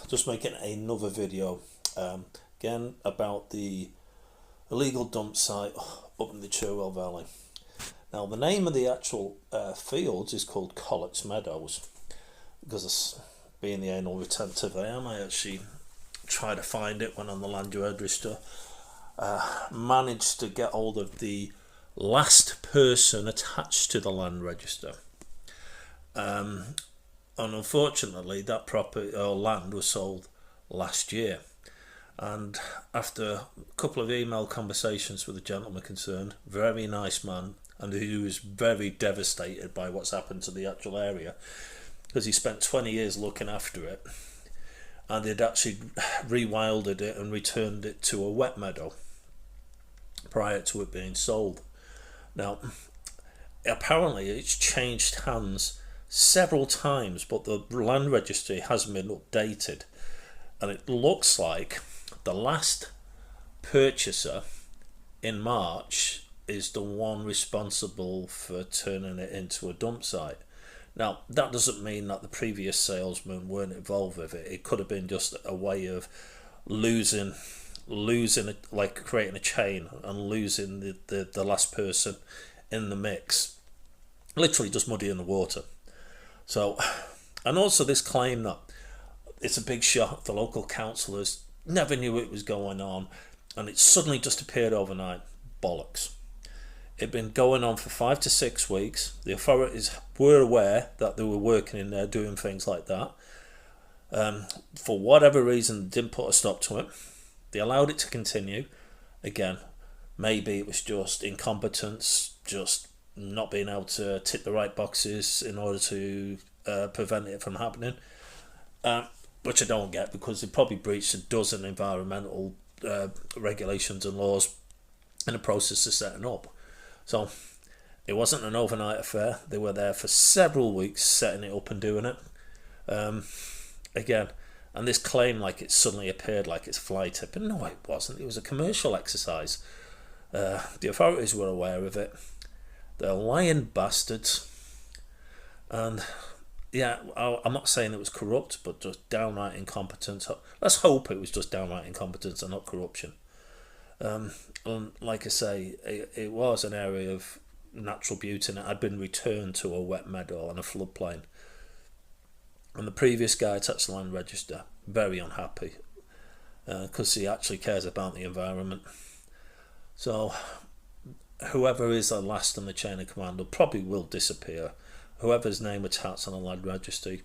Just making another video again about the illegal dump site up in the Cherwell Valley. Now the name of the actual fields is called Collett's Meadows, because being the anal retentive I am, I actually tried to find it when on the land register. Managed to get hold of the last person attached to the land register. And unfortunately that property or land was sold last year, and after a couple of email conversations with the gentleman concerned, very nice man, and he was very devastated by what's happened to the actual area, because he spent 20 years looking after it, and they'd actually rewilded it and returned it to a wet meadow prior to it being sold. Now apparently it's changed hands several times, but the land registry hasn't been updated, and it looks like the last purchaser in March is the one responsible for turning it into a dump site. Now that doesn't mean that the previous salesmen weren't involved with it. It could have been just a way of losing it, like creating a chain and losing the last person in the mix, literally just muddying the water. So, and also this claim that it's a big shot, the local councillors never knew it was going on and it suddenly just appeared overnight. Bollocks. It'd been going on for 5 to 6 weeks. The authorities were aware that they were working in there doing things like that. For whatever reason, they didn't put a stop to it. They allowed it to continue. Again, maybe it was just incompetence, just not being able to tick the right boxes in order to prevent it from happening, which I don't get, because they probably breached a dozen environmental regulations and laws in the process of setting up. So it wasn't an overnight affair. They were there for several weeks setting it up and doing it. Again, and this claim like it suddenly appeared like it's fly tipping. No, it wasn't. It was a commercial exercise. The authorities were aware of it. They're lying bastards. And yeah, I'm not saying it was corrupt, but just downright incompetence. Let's hope it was just downright incompetence and not corruption. And like I say, it was an area of natural beauty, and it had been returned to a wet meadow and a floodplain. And the previous guy touched the land register, very unhappy, because he actually cares about the environment. So whoever is the last in the chain of command probably will disappear. Whoever's name attached on the land registry,